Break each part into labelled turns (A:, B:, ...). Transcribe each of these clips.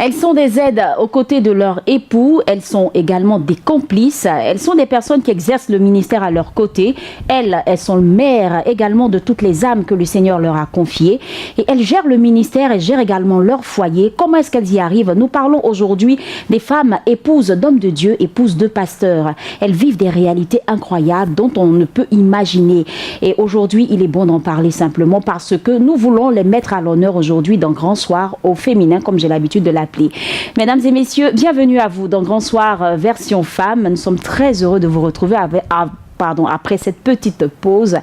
A: Elles sont des aides aux côtés de leur époux, elles sont également des complices, elles sont des personnes qui exercent le ministère à leur côté. Elles sont mères également de toutes les âmes que le Seigneur leur a confiées. Et elles gèrent le ministère, elles gèrent également leur foyer. Comment est-ce qu'elles y arrivent? Nous parlons aujourd'hui des femmes épouses d'hommes de Dieu, épouses de pasteurs. Elles vivent des réalités incroyables dont on ne peut imaginer. Et aujourd'hui, il est bon d'en parler simplement parce que nous voulons les mettre à l'honneur aujourd'hui dans Grand Soir au féminin, comme j'ai l'habitude de l'appeler. Mesdames et messieurs, bienvenue à vous dans Grand Soir version femme. Nous sommes très heureux de vous retrouver après cette petite pause.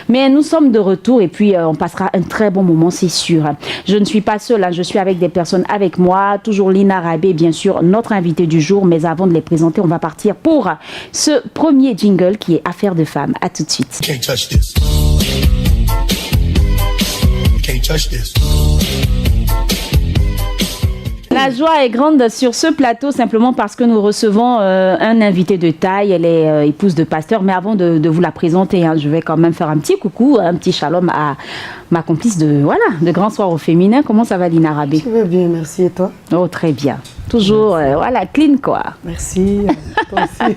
A: Mais nous sommes de retour et puis on passera un très bon moment, c'est sûr. Je ne suis pas seule, je suis avec des personnes avec moi. Toujours Lina Rabé, bien sûr, notre invitée du jour. Mais avant de les présenter, on va partir pour ce premier jingle qui est Affaires de femmes. À tout de suite. You can't touch this. You can't touch this. La joie est grande sur ce plateau simplement parce que nous recevons un invité de taille. Elle est épouse de pasteur. Mais avant de vous la présenter, je vais quand même faire un petit coucou, un petit shalom à ma complice de Grand Soir au féminin. Comment ça va, Lina Rabé?
B: Je vais bien, merci. Et toi?
A: Oh, très bien. Toujours, clean quoi.
B: Merci. Toi aussi.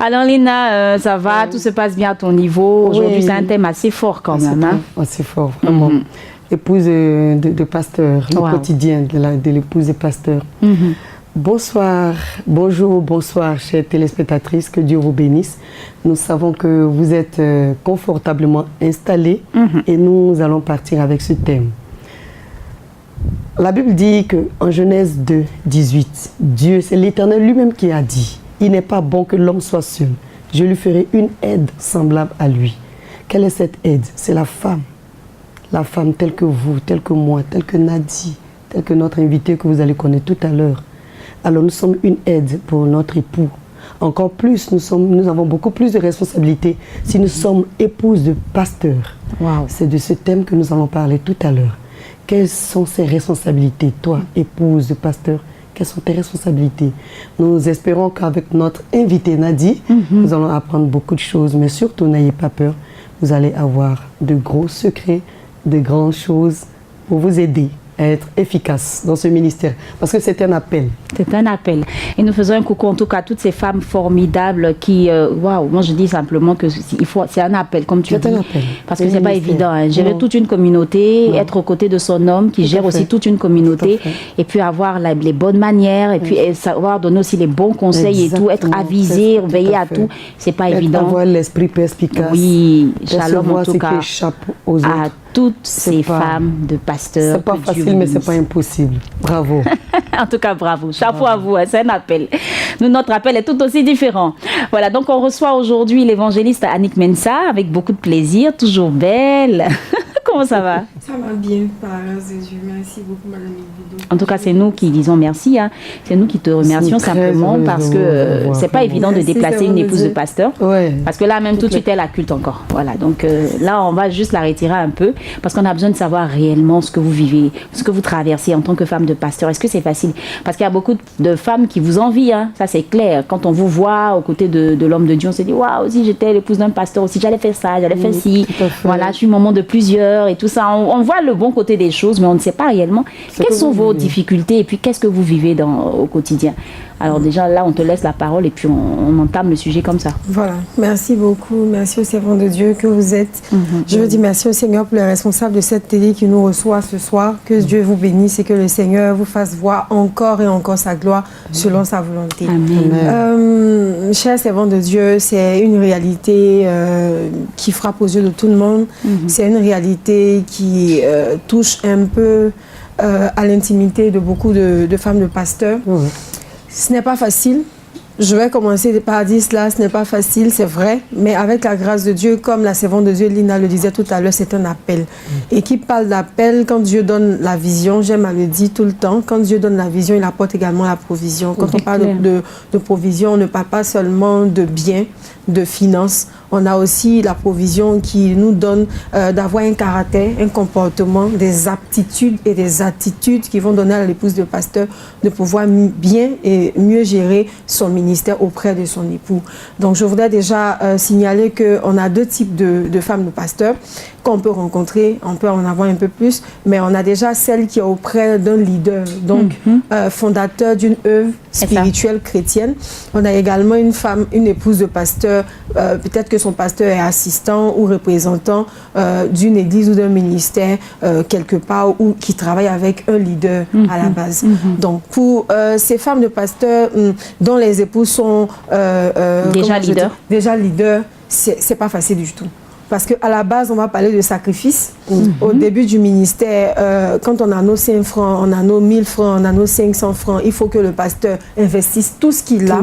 A: Alors Lina, ça va? Tout se passe bien à ton niveau? Aujourd'hui, c'est un thème assez fort quand même.
B: Assez fort, vraiment. Épouse de pasteur, le quotidien de l'épouse de pasteur. Bonsoir, bonjour, bonsoir, chères téléspectatrices, que Dieu vous bénisse. Nous savons que vous êtes confortablement installés et nous allons partir avec ce thème. La Bible dit qu'en Genèse 2, 18, Dieu, c'est l'Éternel lui-même qui a dit, il n'est pas bon que l'homme soit seul. Je lui ferai une aide semblable à lui. Quelle est cette aide? C'est la femme. La femme telle que vous, telle que moi, telle que Nadie, telle que notre invité que vous allez connaître tout à l'heure. Alors nous sommes une aide pour notre époux. Encore plus, nous avons beaucoup plus de responsabilités si nous sommes épouses de pasteurs. C'est de ce thème que nous allons parler tout à l'heure. Quelles sont ces responsabilités, toi, épouse de pasteur? Quelles sont tes responsabilités? Nous espérons qu'avec notre invité Nadie, nous allons apprendre beaucoup de choses, mais surtout n'ayez pas peur. Vous allez avoir de gros secrets, de grandes choses pour vous aider à être efficace dans ce ministère. Parce que c'est un appel.
A: C'est un appel. Et nous faisons un coucou en tout cas à toutes ces femmes formidables qui... moi je dis simplement que c'est un appel, comme tu dis.
B: C'est un appel.
A: Parce que c'est pas évident. Gérer toute une communauté, être aux côtés de son homme qui gère aussi toute une communauté. Et puis avoir les bonnes manières. Et puis savoir donner aussi les bons conseils et tout. Être avisé, veiller à tout. C'est pas évident.
B: Avoir l'esprit perspicace.
A: Oui, shalom en tout cas.
B: Aux autres.
A: À toutes ces femmes de pasteurs.
B: C'est pas facile, mais c'est pas impossible. Bravo.
A: En tout cas, bravo. Chapeau à vous, c'est un appel. Nous, notre appel est tout aussi différent. Voilà, donc on reçoit aujourd'hui l'évangéliste Annick Mensa avec beaucoup de plaisir, toujours belle. Comment ça va?
C: Ça va bien, par grâce de Dieu. Merci beaucoup, madame Evido.
A: En tout cas, c'est nous qui disons merci. C'est nous qui te remercions simplement parce que c'est pas évident de déplacer une épouse de pasteur. Parce que là, même tout de suite, elle a culte encore. Voilà, donc là, on va juste la retirer un peu parce qu'on a besoin de savoir réellement ce que vous vivez, ce que vous traversez en tant que femme de pasteur. Est-ce que c'est facile? Parce qu'il y a beaucoup de femmes qui vous envient, ça c'est clair. Quand on vous voit aux côtés de l'homme de Dieu, on se dit waouh, si j'étais l'épouse d'un pasteur aussi, j'allais faire ça, j'allais faire ci. Voilà, je suis maman de plusieurs et tout ça. On voit le bon côté des choses, mais on ne sait pas réellement quelles sont vos difficultés et puis qu'est-ce que vous vivez au quotidien. Alors déjà, là, on te laisse la parole et puis on entame le sujet comme ça.
C: Voilà. Merci beaucoup. Merci au servant de Dieu que vous êtes. Je veux dire merci au Seigneur pour les responsables de cette télé qui nous reçoit ce soir. Que Dieu vous bénisse et que le Seigneur vous fasse voir encore et encore sa gloire selon sa volonté.
A: Amen.
C: Chers servants de Dieu, c'est une réalité qui frappe aux yeux de tout le monde. C'est une réalité qui touche un peu à l'intimité de beaucoup de femmes de pasteurs. Ce n'est pas facile. Je vais commencer par dire cela, ce n'est pas facile, c'est vrai, mais avec la grâce de Dieu, comme la servante de Dieu, Lina le disait tout à l'heure, c'est un appel. Et qui parle d'appel, quand Dieu donne la vision, j'aime à le dire tout le temps, quand Dieu donne la vision, il apporte également la provision. Quand on parle de provision, on ne parle pas seulement de biens, de finances, on a aussi la provision qui nous donne d'avoir un caractère, un comportement, des aptitudes et des attitudes qui vont donner à l'épouse de pasteur de pouvoir bien et mieux gérer son ministère auprès de son époux. Donc je voudrais déjà signaler qu'on a deux types de femmes de pasteurs. qu'on peut rencontrer, on peut en avoir un peu plus, mais on a déjà celle qui est auprès d'un leader, donc fondateur d'une œuvre spirituelle chrétienne. On a également une femme, une épouse de pasteur, peut-être que son pasteur est assistant ou représentant d'une église ou d'un ministère quelque part, ou qui travaille avec un leader à la base. Donc pour ces femmes de pasteurs dont les épouses sont déjà leaders, c'est pas facile du tout. Parce qu'à la base, on va parler de sacrifice. Au début du ministère, quand on a nos 5 francs, on a nos 1000 francs, on a nos 500 francs, il faut que le pasteur investisse tout ce qu'il a.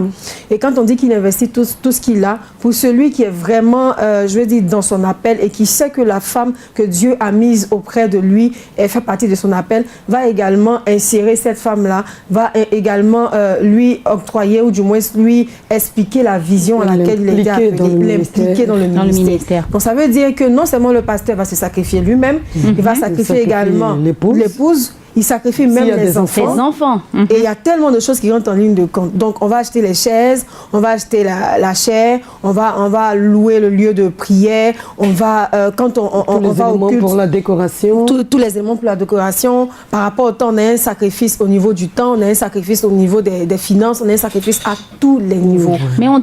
C: Et quand on dit qu'il investit tout ce qu'il a, pour celui qui est vraiment, je veux dire, dans son appel et qui sait que la femme que Dieu a mise auprès de lui, elle fait partie de son appel, va également insérer cette femme-là, va également lui octroyer ou du moins lui expliquer la vision à laquelle il était appelé, l'impliquer dans le ministère. Donc ça veut dire que non seulement le pasteur va se sacrifier lui-même, il va sacrifier également l'épouse, il sacrifie même les enfants. Et il y a tellement de choses qui rentrent en ligne de compte. Donc on va acheter les chaises, on va acheter la chair, on va louer le lieu de prière, on va quand on va au culte,
B: pour la décoration,
C: tous les éléments pour la décoration. Par rapport au temps, on a un sacrifice au niveau du temps, on a un sacrifice au niveau des finances, on a un sacrifice à tous les niveaux.
A: Mais on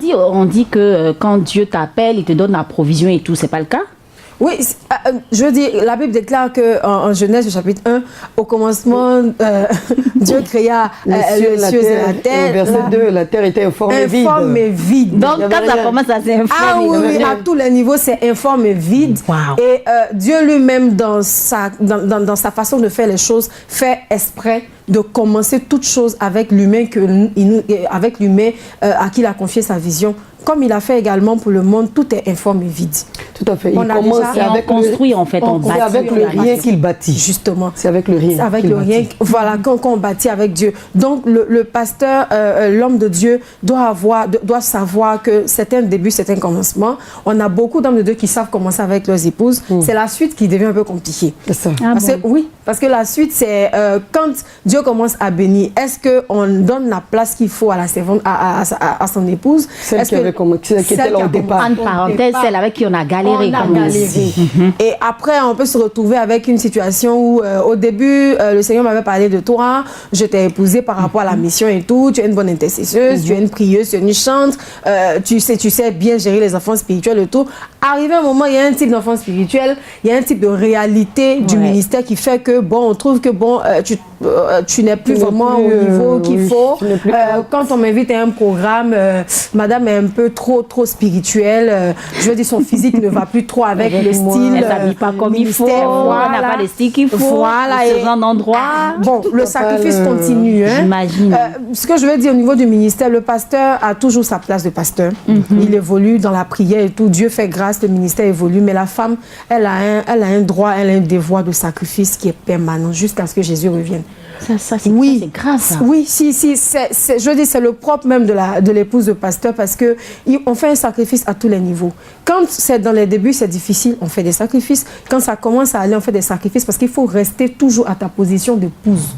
A: dit que quand Dieu t'appelle, il te donne la provision et tout, c'est pas le cas?
C: Oui, je veux dire, la Bible déclare qu'en Genèse, au chapitre 1, au commencement, Dieu créa les cieux et la terre.
B: Au verset 2, la terre était informe et vide.
C: Informe et vide.
A: Donc quand ça commence à s'informer.
C: Oui, à tous les niveaux, c'est informe et vide.
A: Wow.
C: Et Dieu lui-même, dans sa façon de faire les choses, fait exprès de commencer toute chose avec l'humain à qui il a confié sa vision. Comme il a fait également pour le monde, tout est informe et vide.
B: Tout à fait.
A: On construit en fait, on bâtit.
B: C'est avec le rien qu'il bâtit.
C: Justement.
B: C'est avec le rien.
C: C'est avec le rien. Voilà, quand on bâtit avec Dieu. Donc le pasteur, l'homme de Dieu, doit savoir que c'est un début, c'est un commencement. On a beaucoup d'hommes de Dieu qui savent commencer avec leurs épouses. C'est la suite qui devient un peu compliquée.
B: C'est ça.
C: Oui, parce que la suite, c'est quand Dieu commence à bénir, est-ce qu'on donne la place qu'il faut à la servante, à son épouse?
B: Qui était là au départ.
A: En parenthèse, celle avec qui on a galéré.
C: Et après, on peut se retrouver avec une situation où, au début, le Seigneur m'avait parlé de toi, je t'ai épousée par rapport à la mission et tout, tu es une bonne intercesseuse, tu es une prieuse, tu es une chante, tu sais bien gérer les enfants spirituels et tout. Arrivé un moment, il y a un type d'enfant spirituel, il y a un type de réalité du ministère qui fait que, on trouve que, tu n'es plus vraiment au niveau qu'il faut. Quand on m'invite à un programme, madame est un peu trop spirituelle. Je veux dire, son physique ne va plus trop avec le style.
A: Elle s'habille pas comme il faut.
C: Voilà.
A: On n'a pas le style qu'il faut.
C: Voilà.
A: Et un endroit.
C: Le sacrifice continue.
A: J'imagine.
C: Ce que je veux dire au niveau du ministère, le pasteur a toujours sa place de pasteur. Il évolue dans la prière et tout. Dieu fait grâce, le ministère évolue. Mais la femme, elle a un droit, elle a un devoir de sacrifice qui est permanent jusqu'à ce que Jésus revienne.
A: Ça c'est grave, ça.
C: Oui, je veux dire, c'est le propre même de l'épouse de pasteur parce qu'on fait un sacrifice à tous les niveaux. Quand c'est dans les débuts, c'est difficile, on fait des sacrifices. Quand ça commence à aller, on fait des sacrifices parce qu'il faut rester toujours à ta position d'épouse.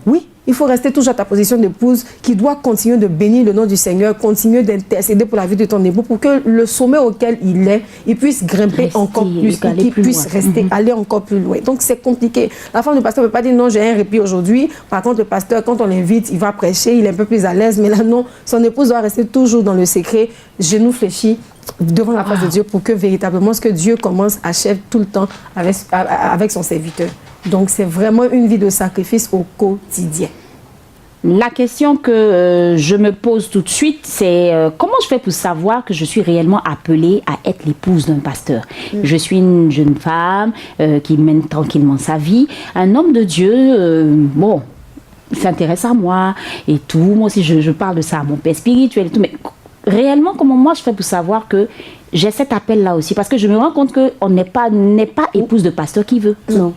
C: Oui, il faut rester toujours à ta position d'épouse qui doit continuer de bénir le nom du Seigneur, continuer d'intercéder pour la vie de ton époux pour que le sommet auquel il est, il puisse grimper encore plus, qu'il puisse rester, aller encore plus loin. Donc c'est compliqué. La femme du pasteur ne peut pas dire non, j'ai un répit aujourd'hui. Par contre, le pasteur, quand on l'invite, il va prêcher, il est un peu plus à l'aise. Mais là, non, son épouse doit rester toujours dans le secret, genoux fléchis, devant la face de Dieu pour que véritablement ce que Dieu commence, achève tout le temps avec son serviteur. Donc, c'est vraiment une vie de sacrifice au quotidien.
A: La question que je me pose tout de suite, c'est comment je fais pour savoir que je suis réellement appelée à être l'épouse d'un pasteur? Je suis une jeune femme qui mène tranquillement sa vie. Un homme de Dieu, s'intéresse à moi et tout. Moi aussi, je parle de ça à mon père spirituel et tout. Mais réellement, comment moi je fais pour savoir que j'ai cet appel-là aussi? Parce que je me rends compte qu'on n'est pas épouse de pasteur qui veut.
B: Non.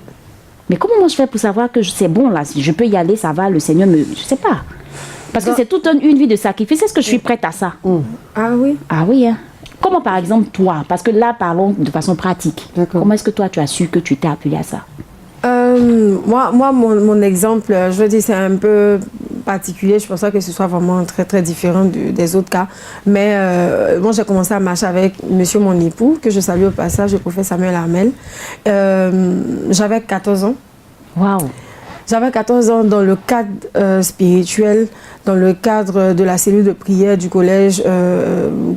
A: Mais comment moi je fais pour savoir que c'est bon là, si je peux y aller, ça va, le Seigneur me... Je sais pas. Parce que c'est toute une vie de sacrifice. Est-ce que je suis prête à ça?
C: Ah oui?
A: Ah oui, hein. Comment par exemple toi? Parce que là, parlons de façon pratique. Comment est-ce que toi tu as su que tu t'es appelée à ça?
C: Moi, mon exemple, je veux dire, c'est un peu particulier, je pense pas que ce soit vraiment très très différent des autres cas. Mais moi, j'ai commencé à marcher avec monsieur mon époux, que je salue au passage, le prophète Samuel Armel. J'avais 14 ans.
A: Waouh!
C: J'avais 14 ans dans le cadre spirituel, dans le cadre de la cellule de prière du collège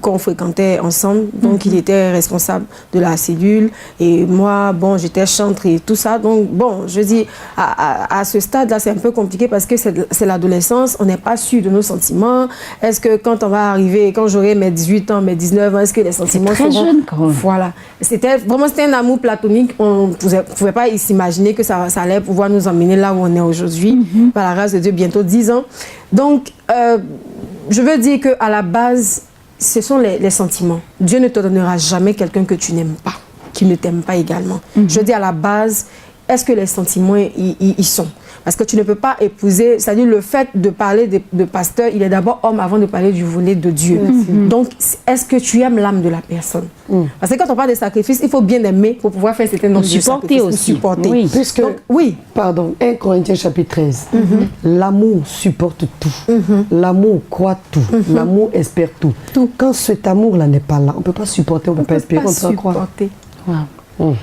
C: qu'on fréquentait ensemble. Donc, il était responsable de la cellule. Et moi, bon, j'étais chantre et tout ça. Donc, bon, je dis, à ce stade-là, c'est un peu compliqué parce que c'est l'adolescence. On n'est pas sûr de nos sentiments. Est-ce que quand on va arriver, quand j'aurai mes 18 ans, mes 19 ans, est-ce que les sentiments seront...
A: Très jeune quand même.
C: Voilà. C'était un amour platonique. On ne pouvait pas s'imaginer que ça allait pouvoir nous emmener là où on est aujourd'hui, par la grâce de Dieu, bientôt 10 ans. Donc, je veux dire qu'à la base, ce sont les sentiments. Dieu ne te donnera jamais quelqu'un que tu n'aimes pas, qui ne t'aime pas également. Je veux dire, à la base, est-ce que les sentiments y sont? Parce que tu ne peux pas épouser, c'est-à-dire le fait de parler de pasteur, il est d'abord homme avant de parler du volet de Dieu. Donc, est-ce que tu aimes l'âme de la personne? Parce que quand on parle de sacrifice, il faut bien aimer pour pouvoir faire certains nombres de sacrifices.
A: Aussi.
C: Supporter.
A: Oui.
B: Puisque,
C: donc, oui.
B: Pardon, 1 Corinthiens chapitre 13, l'amour supporte tout, l'amour croit tout, l'amour espère tout. Quand cet amour-là n'est pas là, on ne peut pas supporter, on ne peut pas espérer, on ne peut pas croire.
A: Wow.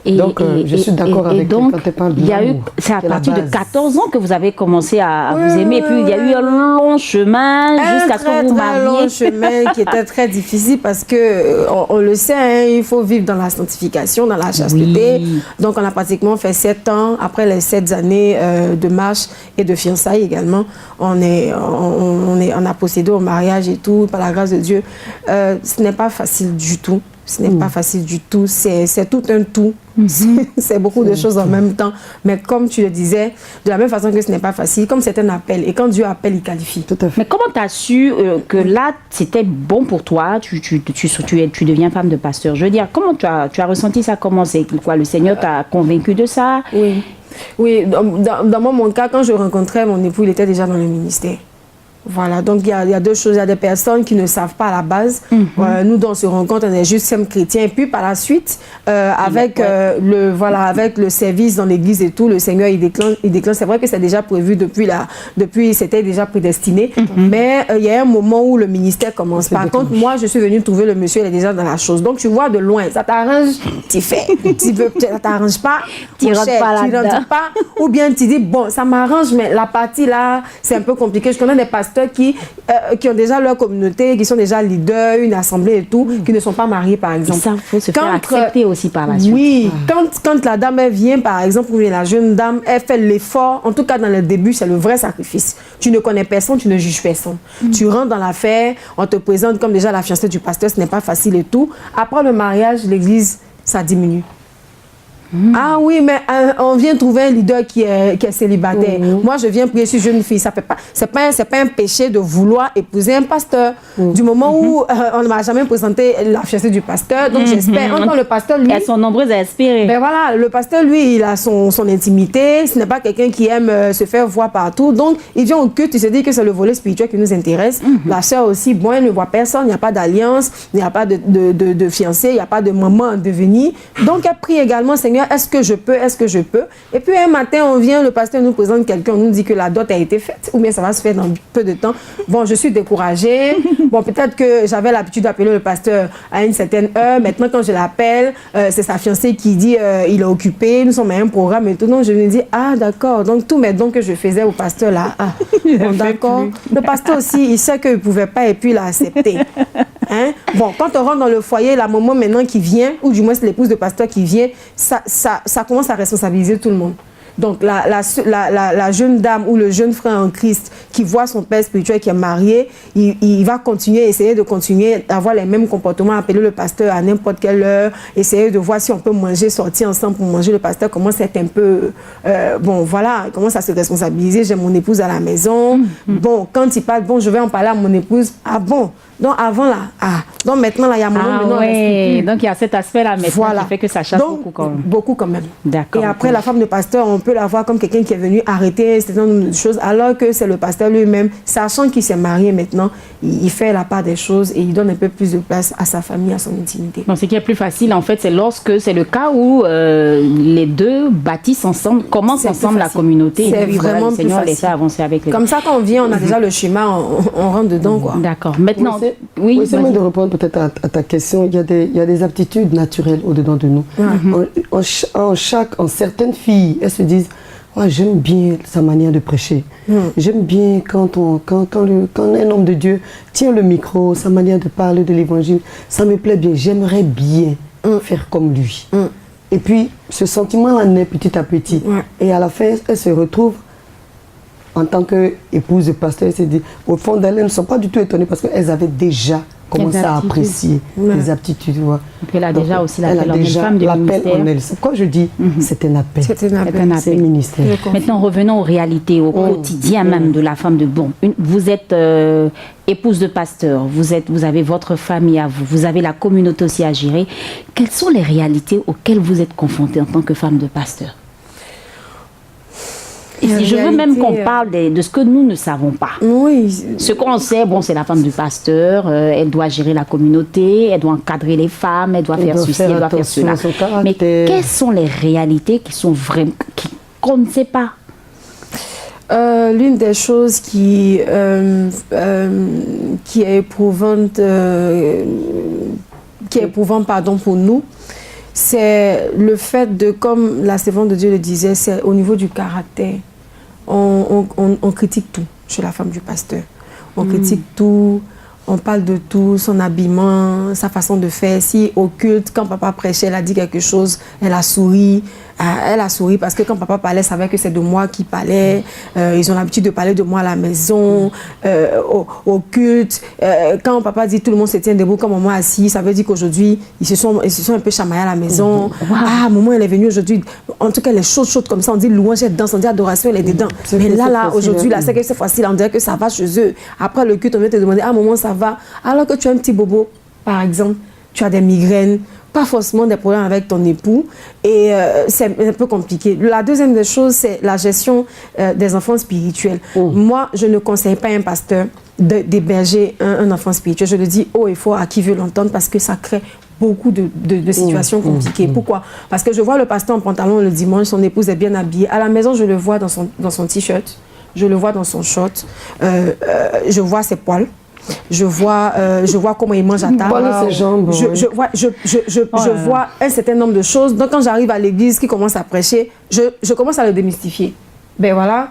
B: Donc, je suis d'accord avec toi quand tu parles de l'amour.
A: C'est à partir de 14 ans que vous avez commencé à vous aimer. Et puis, il y a eu un long chemin jusqu'à ce que vous vous mariez.
C: Un long chemin qui était très difficile parce que, on le sait, hein, il faut vivre dans la sanctification, dans la chasteté. Oui. Donc, on a pratiquement fait 7 ans. Après les 7 années de marche et de fiançailles également, on a procédé au mariage et tout, par la grâce de Dieu. Ce n'est pas facile du tout. Ce n'est pas facile du tout, c'est tout un tout, c'est beaucoup de choses en même temps. Mais comme tu le disais, de la même façon que ce n'est pas facile, comme c'est un appel, et quand Dieu appelle, il qualifie.
B: Tout à fait.
A: Mais comment tu as su que là, c'était bon pour toi, tu deviens femme de pasteur? Je veux dire, comment tu as ressenti ça? Comment c'est quoi? Le Seigneur t'a convaincu de ça?
C: Oui, dans mon cas, quand je rencontrais mon époux, il était déjà dans le ministère. Voilà, donc il y a deux choses. Il y a des personnes qui ne savent pas à la base. Nous, on se rencontre, on est juste simples chrétiens. Et puis par la suite, avec le service dans l'église et tout, le Seigneur, il déclenche. C'est vrai que c'est déjà prévu depuis c'était déjà prédestiné. Mais il y a un moment où le ministère commence. Par contre, moi, je suis venue trouver le monsieur, il est déjà dans la chose. Donc tu vois de loin, ça t'arrange, tu fais. Ça t'arrange pas,
A: tu rentres pas.
C: Ou bien tu dis, bon, ça m'arrange, mais la partie là, c'est un peu compliqué. Je connais des pasteurs qui ont déjà leur communauté, qui sont déjà leaders, une assemblée et tout, qui ne sont pas mariés par exemple.
A: Ça, il faut se faire accepter aussi par la suite.
C: Oui, quand la dame elle vient par exemple, ou la jeune dame, elle fait l'effort, en tout cas dans le début, c'est le vrai sacrifice. Tu ne connais personne, tu ne juges personne. Tu rentres dans l'affaire, on te présente comme déjà la fiancée du pasteur, ce n'est pas facile et tout. Après le mariage, l'église, ça diminue. Ah oui, mais on vient trouver un leader qui est célibataire. Moi, je viens prier sur jeune fille. Ça fait pas, c'est pas un péché de vouloir épouser un pasteur. Du moment où on ne m'a jamais présenté la fiancée du pasteur, donc j'espère. Encore le pasteur, lui...
A: Elles sont nombreuses à espérer.
C: Ben voilà, le pasteur, lui, il a son intimité. Ce n'est pas quelqu'un qui aime se faire voir partout. Donc, il vient au culte, il se dit que c'est le volet spirituel qui nous intéresse. La sœur aussi, bon, elle ne voit personne, il n'y a pas d'alliance, il n'y a pas de fiancé, il n'y a pas de maman à devenir. Donc, elle prie également, Seigneur, est-ce que je peux? Et puis un matin, on vient, le pasteur nous présente quelqu'un, on nous dit que la dot a été faite, ou bien ça va se faire dans peu de temps. Bon, je suis découragée. Bon, peut-être que j'avais l'habitude d'appeler le pasteur à une certaine heure. Maintenant, quand je l'appelle, c'est sa fiancée qui dit il est occupé, nous sommes à un programme et tout. Donc, je lui dis, ah, d'accord. Donc, tous mes dons que je faisais au pasteur là, bon, d'accord. Le pasteur aussi, il sait qu'il ne pouvait pas et puis il a accepté. Hein? Bon, quand on rentre dans le foyer, la maman maintenant qui vient, ou du moins c'est l'épouse de pasteur qui vient, ça commence à responsabiliser tout le monde. Donc la jeune dame ou le jeune frère en Christ qui voit son père spirituel qui est marié, il va essayer de continuer d'avoir les mêmes comportements, appeler le pasteur à n'importe quelle heure, essayer de voir si on peut manger, sortir ensemble pour manger. Le pasteur commence à être un peu, bon voilà, il commence à se responsabiliser. J'ai mon épouse à la maison. Bon, quand il parle, bon, je vais en parler à mon épouse. Ah bon? Donc avant là, donc maintenant là, il y a un moment maintenant.
A: Ouais. Donc il y a cet aspect-là maintenant qui fait que ça chasse
C: donc,
A: beaucoup quand même.
C: Beaucoup quand même.
A: D'accord.
C: Et après, la femme de pasteur, on peut la voir comme quelqu'un qui est venu arrêter un certain nombre de choses, alors que c'est le pasteur lui-même, sachant qu'il s'est marié maintenant, il fait la part des choses et il donne un peu plus de place à sa famille, à son intimité.
A: Donc ce qui est plus facile en fait, c'est lorsque c'est le cas où les deux bâtissent ensemble, commencent ensemble la communauté.
C: C'est vraiment
A: le Seigneur les fait avancer avec les
C: Comme ça, quand on vient, on a déjà le schéma, on rentre dedans, quoi.
A: D'accord. Maintenant,
B: oui, c'est de répondre peut-être à ta question. Il y a des aptitudes naturelles au-dedans de nous. En certaines filles, elles se disent, oh, j'aime bien sa manière de prêcher. J'aime bien quand un homme de Dieu tient le micro, sa manière de parler de l'évangile, ça me plaît bien. J'aimerais bien faire comme lui. Et puis, ce sentiment-là naît petit à petit. Et à la fin, elle se retrouve en tant qu'épouse de pasteur. Elle se dit, au fond d'elles, elles ne sont pas du tout étonnées parce qu'elles avaient déjà commencé à apprécier les aptitudes. Et
A: puis elle a déjà aussi l'appel en elle, femme de ministère.
B: C'est quoi je dis, c'est un appel.
C: C'est un appel.
B: C'est un ministère.
A: Maintenant, revenons aux réalités, au quotidien même de la femme de bon. Vous êtes épouse de pasteur, vous avez votre famille à vous, vous avez la communauté aussi à gérer. Quelles sont les réalités auxquelles vous êtes confrontée en tant que femme de pasteur? Et si je veux même qu'on parle de ce que nous ne savons pas.
C: Oui.
A: Ce qu'on sait, bon, c'est la femme du pasteur, elle doit gérer la communauté, elle doit encadrer les femmes, elle doit faire ceci, elle doit faire cela. Mais quelles sont les réalités qui sont vraies, qu'on ne sait pas?
C: L'une des choses qui est éprouvante, pour nous, c'est le fait de, comme la servante de Dieu le disait, c'est au niveau du caractère. On critique tout chez la femme du pasteur. On critique tout, on parle de tout, son habillement, sa façon de faire. Si au culte, quand papa prêchait, elle a dit quelque chose, elle a souri. Elle a souri parce que quand papa parlait, elle savait que c'est de moi qui parlait. Ils ont l'habitude de parler de moi à la maison, au culte. Quand papa dit tout le monde se tient debout, quand maman est assise, ça veut dire qu'aujourd'hui, ils se sont un peu chamaillés à la maison. Wow. Ah, maman, elle est venue aujourd'hui. En tout cas, elle est chaude comme ça. On dit louange, elle danse, on dit adoration, elle est dedans. Mais là, aujourd'hui, là, c'est que c'est facile. On dirait que ça va chez eux. Après le culte, on vient te demander, ah, maman, ça va. Alors que tu as un petit bobo, par exemple, tu as des migraines, pas forcément des problèmes avec ton époux et c'est un peu compliqué. La deuxième des choses, c'est la gestion des enfants spirituels. Moi, je ne conseille pas à un pasteur d'héberger un enfant spirituel. Je le dis haut et fort à qui veut l'entendre parce que ça crée beaucoup de situations compliquées. Pourquoi? Parce que je vois le pasteur en pantalon le dimanche, son épouse est bien habillée. À la maison, je le vois dans son t-shirt, je le vois dans son short, je vois ses poils. Je vois comment il mange à table. Je vois un certain nombre de choses. Donc quand j'arrive à l'église qui commence à prêcher, je commence à le démystifier. Ben voilà.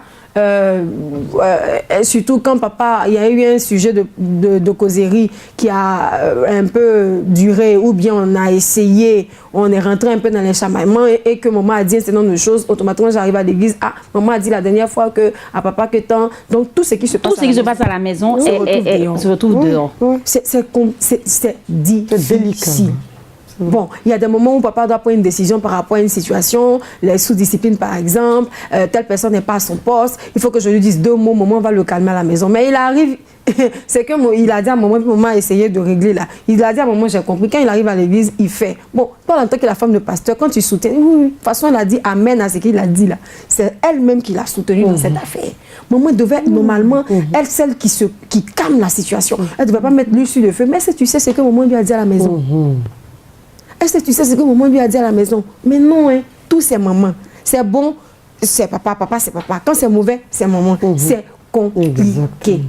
C: Surtout quand papa, il y a eu un sujet de causerie qui a un peu duré, ou bien on a essayé, on est rentré un peu dans les chamaillements et que maman a dit un certain nombre de choses, automatiquement j'arrive à l'église, ah, maman a dit la dernière fois que à papa que tant, donc tout ce qui se passe
A: à la maison se retrouve dehors.
C: C'est difficile. Bon, il y a des moments où papa doit prendre une décision par rapport à une situation, les sous-disciplines par exemple, telle personne n'est pas à son poste, il faut que je lui dise 2 mots, maman va le calmer à la maison. Mais il arrive, c'est qu'il a dit à maman a essayé de régler là. Il a dit à maman, j'ai compris, quand il arrive à l'église, il fait. Bon, toi en tant que la femme de pasteur, quand tu soutiens, de toute façon elle a dit amen à ce qu'il a dit là. C'est elle-même qui l'a soutenu dans cette affaire. Maman devait normalement être celle qui calme la situation. Elle ne devait pas mettre l'huile sur le feu. Mais est-ce que tu sais ce que maman lui a dit à la maison? Est-ce que tu sais ce que maman lui a dit à la maison? Mais non, hein, tout c'est maman. C'est bon, c'est papa, c'est papa. Quand c'est mauvais, c'est maman. C'est compliqué.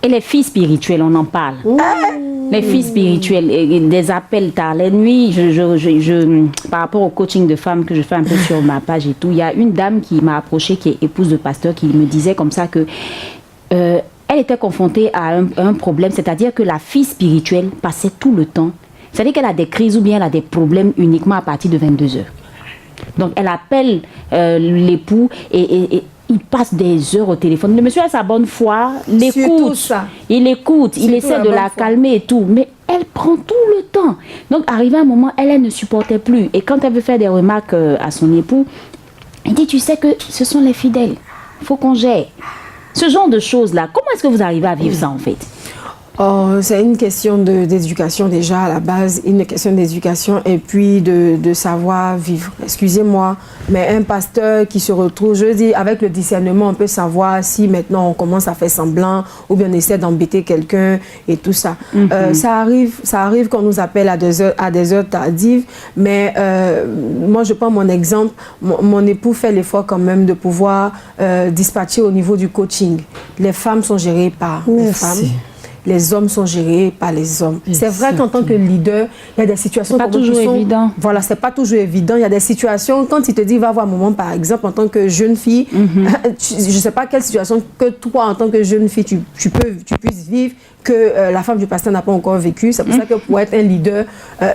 A: Et les filles spirituelles, on en parle. Les filles spirituelles, des appels tard la nuit, par rapport au coaching de femmes que je fais un peu sur ma page et tout, il y a une dame qui m'a approchée, qui est épouse de pasteur, qui me disait comme ça que elle était confrontée à un problème, c'est-à-dire que la fille spirituelle passait tout le temps. C'est-à-dire qu'elle a des crises ou bien elle a des problèmes uniquement à partir de 22h. Donc elle appelle l'époux et il passe des heures au téléphone. Le monsieur a sa bonne foi, l'écoute, il écoute, il essaie de la calmer et tout. Mais elle prend tout le temps. Donc arrivé un moment, elle ne supportait plus. Et quand elle veut faire des remarques à son époux, elle dit, tu sais que ce sont les fidèles, il faut qu'on gère. Ce genre de choses-là, comment est-ce que vous arrivez à vivre ça en fait?
C: Oh, c'est une question d'éducation déjà à la base, une question d'éducation et puis de savoir vivre. Excusez-moi, mais un pasteur qui se retrouve, je dis, avec le discernement, on peut savoir si maintenant on commence à faire semblant ou bien on essaie d'embêter quelqu'un et tout ça. Ça arrive qu'on nous appelle à des heures tardives, mais moi je prends mon exemple, mon époux fait l'effort quand même de pouvoir dispatcher au niveau du coaching. Les femmes sont gérées par les femmes. Les hommes sont gérés par les hommes. C'est vrai qu'en tant que leader, il y a des situations...
A: C'est pas toujours évident.
C: Voilà, c'est pas toujours évident. Il y a des situations, quand il te dit, va voir maman, par exemple, en tant que jeune fille, je sais pas quelle situation que toi, en tant que jeune fille, tu puisses vivre, que la femme du pasteur n'a pas encore vécu. C'est pour ça que pour être un leader,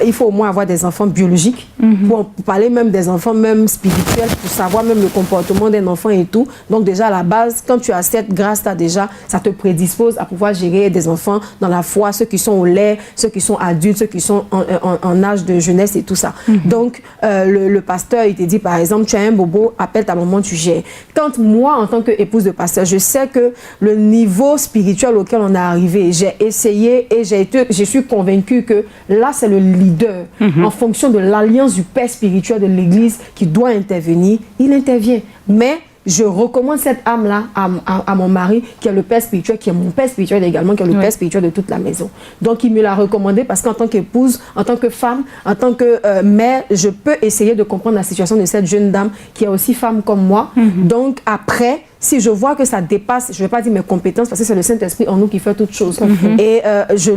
C: il faut au moins avoir des enfants biologiques, pour parler même des enfants même spirituels, pour savoir même le comportement d'un enfant et tout. Donc déjà à la base, quand tu as cette grâce-là déjà, ça te prédispose à pouvoir gérer des enfants dans la foi, ceux qui sont au lait, ceux qui sont adultes, ceux qui sont en âge de jeunesse et tout ça. Donc le pasteur, il te dit par exemple, tu as un bobo, appelle ta maman, tu gères. Quand moi, en tant qu'épouse de pasteur, je sais que le niveau spirituel auquel on est arrivé, j'ai essayé et je suis convaincue que là, c'est le leader. En fonction de l'alliance du père spirituel de l'Église qui doit intervenir, il intervient. Mais je recommande cette âme-là à mon mari, qui est le père spirituel, qui est mon père spirituel également, qui est le père spirituel de toute la maison. Donc, il me l'a recommandé parce qu'en tant qu'épouse, en tant que femme, en tant que mère, je peux essayer de comprendre la situation de cette jeune dame qui est aussi femme comme moi. Donc, après, si je vois que ça dépasse, je ne vais pas dire mes compétences, parce que c'est le Saint-Esprit en nous qui fait toutes choses. Et je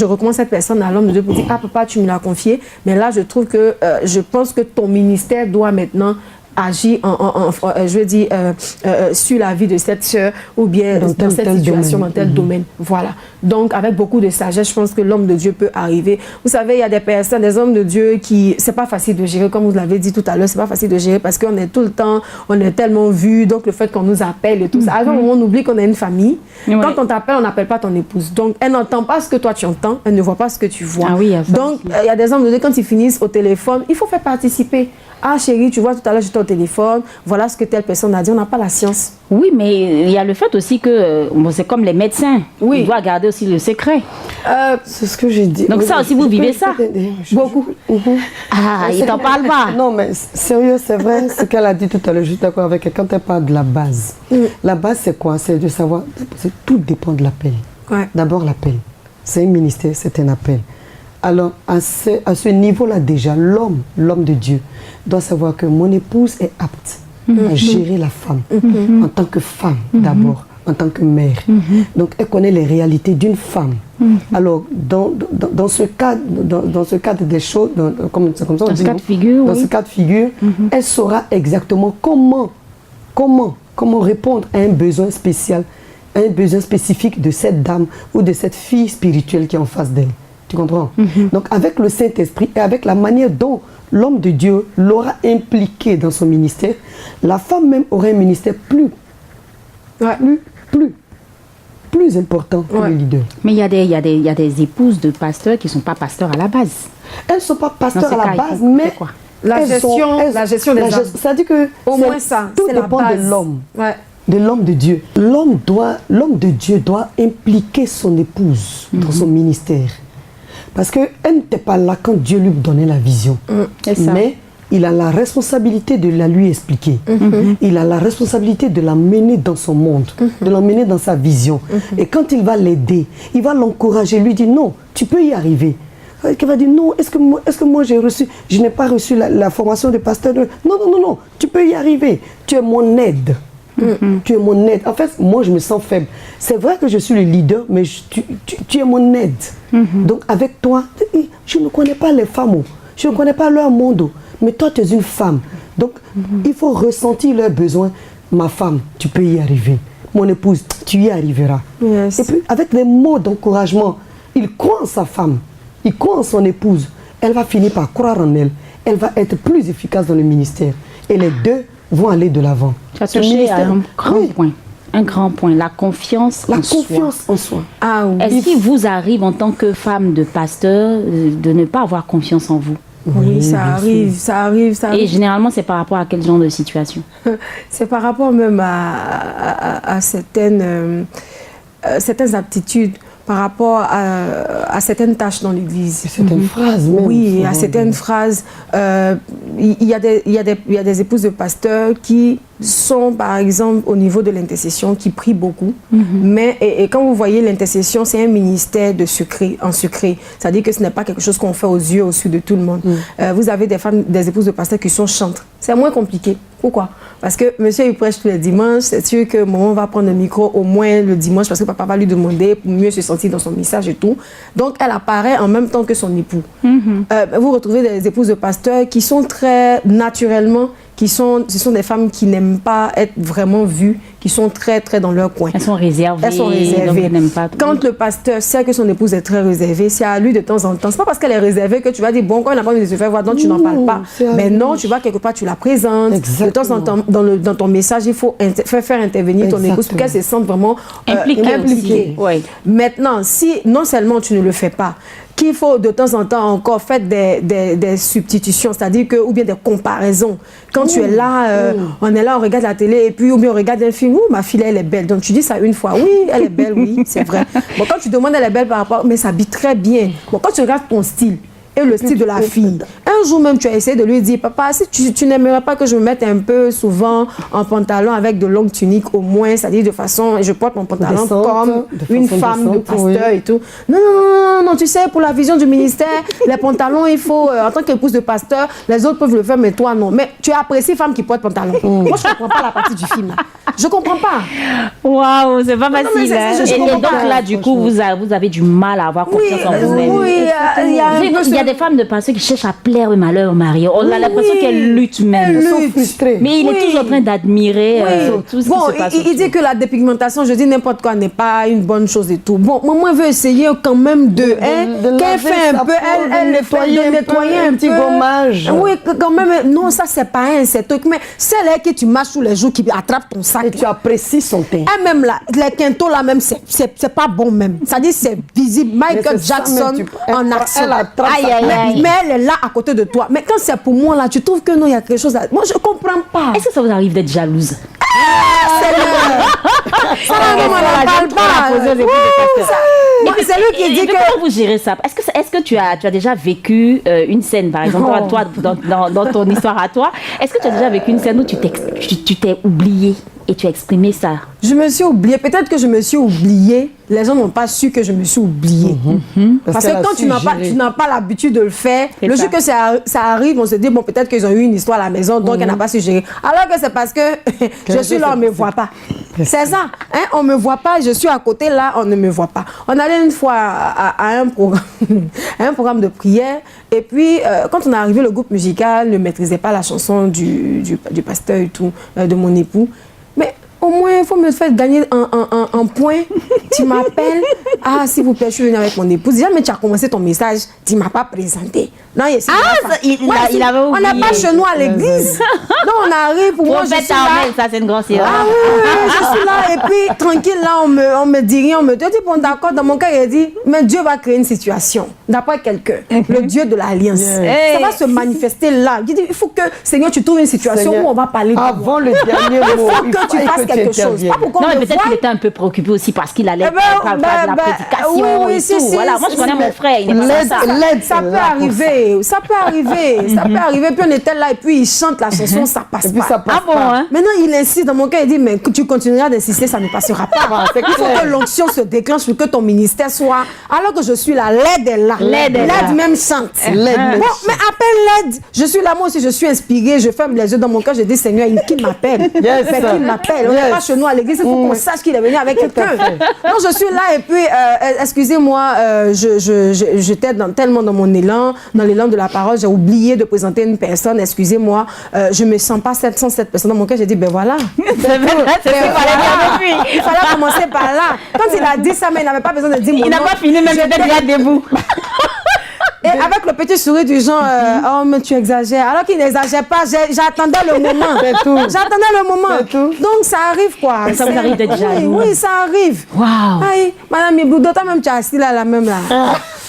C: recommande cette personne à l'homme de Dieu pour dire, ah papa, tu me l'as confié, mais là, je trouve que, je pense que ton ministère doit maintenant agir je veux dire, sur la vie de cette sœur ou bien dans cette situation, dans tel domaine. Voilà. Donc, avec beaucoup de sagesse, je pense que l'homme de Dieu peut arriver. Vous savez, il y a des personnes, des hommes de Dieu qui, c'est pas facile de gérer, comme vous l'avez dit tout à l'heure, c'est pas facile de gérer parce qu'on est tout le temps, on est tellement vu, donc le fait qu'on nous appelle et tout ça. À un moment, on oublie qu'on a une famille. Quand on t'appelle, on n'appelle pas ton épouse. Donc, elle n'entend pas ce que toi tu entends, elle ne voit pas ce que tu vois.
A: Ah oui,
C: donc, il y a des hommes de Dieu, quand ils finissent au téléphone, il faut faire participer. Ah chérie, tu vois, tout à l'heure j'étais au téléphone, voilà ce que telle personne a dit, on n'a pas la science.
A: Oui, mais il y a le fait aussi que c'est comme les médecins, ils doivent garder aussi le secret.
B: C'est ce que j'ai dit.
A: Donc ça aussi, vous vivez ça?
B: Beaucoup.
A: Ah, il t'en parle pas?
B: Non, mais sérieux, c'est vrai ce qu'elle a dit tout à l'heure, je suis d'accord avec elle. Quand elle parle de la base, la base c'est quoi? C'est de savoir, tout dépend de l'appel. D'abord l'appel, c'est un ministère, c'est un appel. Alors, à ce niveau-là déjà, l'homme de Dieu doit savoir que mon épouse est apte à gérer la femme, en tant que femme d'abord, en tant que mère. Donc, elle connaît les réalités d'une femme. Alors, dans ce cadre des choses, comme ça on dit, dans ce cas de figure, elle saura exactement comment répondre à un besoin spécial, à un besoin spécifique de cette dame ou de cette fille spirituelle qui est en face d'elle. Tu comprends? Donc avec le Saint-Esprit et avec la manière dont l'homme de Dieu l'aura impliqué dans son ministère, la femme même aura un ministère plus important que le leader.
A: Mais il y a des épouses de pasteurs qui ne sont pas pasteurs à la base.
B: Elles ne sont pas pasteurs à la base, mais
C: la gestion des âmes.
B: C'est-à-dire que
C: au moins ça,
B: tout dépend de l'homme. De l'homme de Dieu. L'homme de Dieu doit impliquer son épouse dans son ministère. Parce qu'elle n'était pas là quand Dieu lui donnait la vision. Mais il a la responsabilité de la lui expliquer. Il a la responsabilité de la mener dans son monde, de la mener dans sa vision. Et quand il va l'aider, il va l'encourager, lui dire non, tu peux y arriver. Elle va dire non, est-ce que moi je n'ai pas reçu la formation de pasteur? Non, tu peux y arriver. Tu es mon aide. Tu es mon aide. En fait, moi, je me sens faible. C'est vrai que je suis le leader, mais tu es mon aide. Donc, avec toi, je ne connais pas les femmes. Je ne connais pas leur monde. Mais toi, tu es une femme. Donc, il faut ressentir leurs besoins. Ma femme, tu peux y arriver. Mon épouse, tu y arriveras. Et puis, avec des mots d'encouragement, il croit en sa femme. Il croit en son épouse. Elle va finir par croire en elle. Elle va être plus efficace dans le ministère. Et les deux vont aller de l'avant.
A: Tu as touché à un grand point. Un grand point, la confiance en soi. La confiance en soi.
C: Ah, oui.
A: Est-ce qu'il vous arrive en tant que femme de pasteur de ne pas avoir confiance en vous?
C: Oui, ça arrive.
A: Et généralement, c'est par rapport à quel genre de situation?
C: C'est par rapport même à certaines aptitudes. par rapport à certaines tâches dans l'église.
B: Certaines phrases même.
C: Oui, à certaines phrases. Il y a des épouses de pasteurs qui sont, par exemple, au niveau de l'intercession, qui prient beaucoup. Mais et quand vous voyez l'intercession, c'est un ministère de secret, en secret. C'est-à-dire que ce n'est pas quelque chose qu'on fait aux yeux, au-dessus de tout le monde. Vous avez des épouses de pasteurs qui sont chantres. C'est moins compliqué. Pourquoi? Parce que monsieur, il prêche tous les dimanches. C'est sûr que maman va prendre le micro au moins le dimanche parce que papa va lui demander pour mieux se sentir dans son message et tout. Donc, elle apparaît en même temps que son époux. Vous retrouvez des épouses de pasteurs qui sont très naturellement, ce sont des femmes qui n'aiment pas être vraiment vues, qui sont très, très dans leur coin.
A: Elles sont réservées.
C: Elles sont réservées.
A: Donc elles n'aiment pas.
C: Quand le pasteur sait que son épouse est très réservée, c'est à lui de temps en temps. C'est pas parce qu'elle est réservée que tu vas dire, bon, quand elle n'a pas envie de se faire voir, donc tu n'en parles pas. Mais non, tu vas quelque part, tu la présentes.
B: Exactement.
C: De temps en temps, dans ton message, il faut faire intervenir ton épouse pour qu'elle se sente vraiment impliquée.
A: Oui.
C: Maintenant, si non seulement tu ne le fais pas, qu'il faut de temps en temps encore faire des substitutions, c'est-à-dire que, ou bien des comparaisons. Quand tu es là, on est là, on regarde la télé, et puis, ou bien on regarde un film, ma fille, elle est belle. Donc tu dis ça une fois, oui, elle est belle, oui, c'est vrai. Bon, quand tu demandes, elle est belle par rapport, mais ça s'habille très bien. Bon, quand tu regardes ton style, et le style de la fille. Un jour même, tu as essayé de lui dire, papa, si tu n'aimerais pas que je me mette un peu souvent en pantalon avec de longues tuniques au moins, c'est-à-dire de façon, je porte mon pantalon comme une femme de pasteur et tout. Non, tu sais, pour la vision du ministère, les pantalons, il faut, en tant qu'épouse de pasteur, les autres peuvent le faire, mais toi, non. Mais tu apprécies femme qui porte pantalon. Moi, je ne comprends pas la partie du film. Je ne comprends pas.
A: Waouh, c'est pas facile. Et donc là, du coup, vous avez du mal à avoir confiance en vous-même.
C: Oui,
A: il y a des femmes de pasteurs qui cherchent à plaire même à leur mari. On a l'impression qu'elles luttent même.
B: Elles sont frustrées.
A: Mais il est toujours en train d'admirer tout ce qui se passe.
C: Il dit que la dépigmentation, je dis n'importe quoi, n'est pas une bonne chose et tout. Bon, moi, je veux essayer quand même qu'elle fait un peu, elle nettoyer un
B: petit gommage.
C: Oui, quand même. Non, ça, c'est pas un truc. Mais celle-là que tu marches tous les jours, qui attrape ton sac.
B: Et tu apprécies son teint.
C: Elle-même, là, les quintos, là, même, c'est pas bon, même. Ça dit, c'est visible. Michael Jackson en action. Mais elle est là à côté de toi. Mais quand c'est pour moi, là, tu trouves que non, il y a quelque chose là. Moi, je comprends pas.
A: Est-ce que ça vous arrive d'être jalouse?
C: C'est lui qui dit que...
A: Comment vous gérez ça? Est-ce que tu as déjà vécu une scène, par exemple, toi, dans ton histoire à toi, est-ce que tu as déjà vécu une scène où tu t'es oublié et tu as exprimé ça?
C: Je me suis oubliée. Peut-être que je me suis oubliée. Les gens n'ont pas su que je me suis oubliée. Parce que quand tu n'as pas l'habitude de le faire, le jour que ça arrive, on se dit, bon, peut-être qu'ils ont eu une histoire à la maison, donc elle n'a pas su gérer. Alors que c'est parce que je suis là, on ne me voit pas. C'est ça. Hein? On ne me voit pas, je suis à côté, là, on ne me voit pas. On allait une fois à un programme de prière, et puis, quand on est arrivé, le groupe musical ne maîtrisait pas la chanson du pasteur et tout, de mon époux. Mais au moins, il faut me faire gagner un point. Tu m'appelles. Ah, s'il vous plaît, je suis venue avec mon épouse. Déjà, mais tu as commencé ton message. Tu ne m'as pas présenté. Non,
A: il avait oublié.
C: On n'a pas chez nous à l'église. Donc, on arrive. Pour moi, je suis là.
A: Ça, c'est une grosse erreur.
C: Ah oui, je suis là. Et puis, tranquille, là, on me dit rien. On me dit, bon, d'accord. Dans mon cas, il a dit, mais Dieu va créer une situation. D'après quelqu'un. Le Dieu de l'Alliance. Ça va se manifester là. Il dit, il faut que, Seigneur, tu trouves une situation où on va parler de
B: avant le dernier mot.
C: Il faut que tu fasses quelque chose.
A: Non, mais peut-être qu'il était un peu préoccupé aussi parce qu'il allait faire de la prédication et tout. Voilà, moi je connais mon frère, il n'est pas ça.
C: Ça peut arriver, ça peut arriver. Puis on était là et puis il chante la chanson, ça passe pas.
A: Ah bon, hein?
C: Maintenant il insiste, dans mon cas il dit, mais tu continueras d'insister, ça ne passera pas. Il faut que l'onction se déclenche pour que ton ministère soit, alors que je suis là, l'aide est là. L'aide même chante. Bon, mais appelle l'aide. Je suis là, moi aussi je suis inspirée, je ferme les yeux dans mon cœur, je dis, Seigneur, qui m'appelle? Qui m'appelle? On n'est pas chez nous à l'église, il faut qu'on sache qu'il est venu avec quelqu'un. Non, je suis là et puis, excusez-moi, j'étais tellement dans mon élan, dans l'élan de la parole, j'ai oublié de présenter une personne, excusez-moi, je ne me sens pas cette personne. Dans mon cœur, j'ai dit, ben voilà. Il fallait commencer par là. Quand il a dit ça, mais il n'avait pas besoin de dire mon nom.
A: Il n'a pas fini, même peut-être déjà debout.
C: Et avec le petit sourire du genre, oh, mais tu exagères. Alors qu'il n'exagère pas, j'attendais le moment. J'attendais le moment. Donc, ça arrive, quoi.
A: Ça vous arrive d'être jaloux?
C: Oui, ça arrive.
A: Waouh.
C: Madame Mibou, d'autant même tu es assis là, la même là.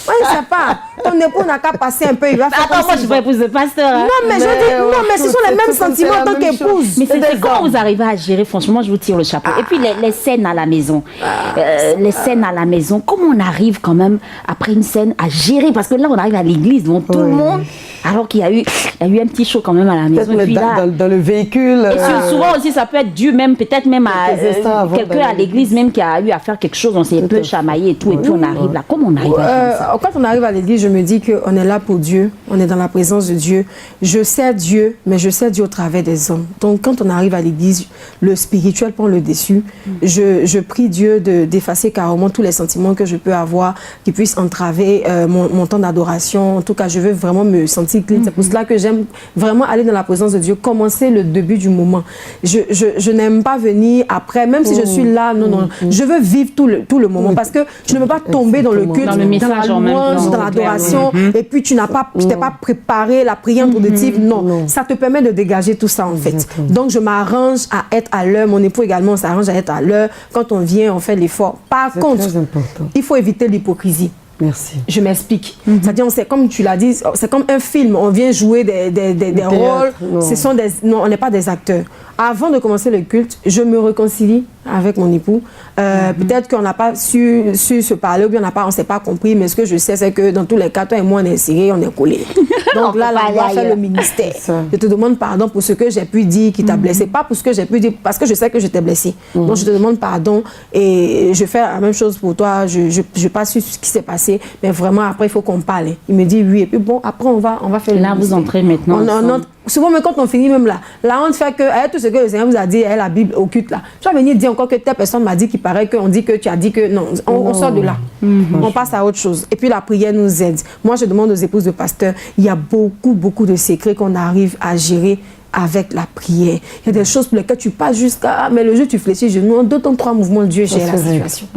C: Moi, je ne sais pas. Ton époux n'a qu'à passer un peu. Il va faire
A: Attends, moi, je suis pas épouse de pasteur. Hein.
C: Non, mais je dis, non, mais ce sont les mêmes sentiments en tant qu'épouse.
A: Mais c'est comment vous arrivez à gérer, franchement, je vous tire le chapeau. Et puis, les scènes à la maison. Les scènes à la maison, comment on arrive quand même, après une scène, à gérer? Parce que là, on arrive à l'église devant tout le monde, alors qu'il y a eu un petit show quand même à la maison.
B: Puis là, dans le véhicule.
A: Et souvent aussi, ça peut être dû même, peut-être même à quelqu'un à l'église même qui a eu à faire quelque chose, on s'est un peu chamaillé et tout, et puis on arrive là. Comment on arrive à gérer ça?
C: Quand on arrive à l'église, je me dis qu'on est là pour Dieu, on est dans la présence de Dieu. Je sers Dieu, mais je sers Dieu au travers des hommes. Donc quand on arrive à l'église, le spirituel prend le dessus. Je prie Dieu d'effacer carrément tous les sentiments que je peux avoir, qui puissent entraver mon temps d'adoration. En tout cas, je veux vraiment me sentir clean. C'est pour cela que j'aime vraiment aller dans la présence de Dieu, commencer le début du moment. Je n'aime pas venir après, même si je suis là, non. Je veux vivre tout le moment, parce que je ne veux pas tomber dans le culte, dans la louange, dans l'adoration, et puis tu t'es pas préparé la prière introductive. Non, ça te permet de dégager tout ça en fait. Donc je m'arrange à être à l'heure, mon époux également s'arrange à être à l'heure. Quand on vient, on fait l'effort. Par contre, il faut éviter l'hypocrisie.
B: Merci.
C: Je m'explique. C'est-à-dire, c'est comme tu l'as dit, c'est comme un film. On vient jouer des rôles. Non, on n'est pas des acteurs. Avant de commencer le culte, je me réconcilie avec mon époux. Peut-être qu'on n'a pas su se parler ou bien on ne s'est pas compris, mais ce que je sais, c'est que dans tous les cas, toi et moi, on est serrés, on est collés. Donc là, on va faire le ministère. Je te demande pardon pour ce que j'ai pu dire qui t'a blessé. Pas pour ce que j'ai pu dire, parce que je sais que je t'ai blessé. Donc je te demande pardon et je fais la même chose pour toi. Je n'ai pas su ce qui s'est passé, mais vraiment, après, il faut qu'on parle. Il me dit oui. Et puis bon, après, on va faire le ministère.
A: Là, vous entrez maintenant.
C: Souvent, mais quand on finit même là, la honte fait que tout ce que le Seigneur vous a dit, la Bible occulte là. Tu vas venir dire encore que telle personne m'a dit qu'il paraît qu'on dit que tu as dit que non. On sort de là. On passe à autre chose. Et puis la prière nous aide. Moi, je demande aux épouses de pasteurs, il y a beaucoup de secrets qu'on arrive à gérer avec la prière. Il y a des choses pour lesquelles tu passes jusqu'à... mais le jour tu fléchis les genoux, en 2 temps 3 mouvements, Dieu gère la situation.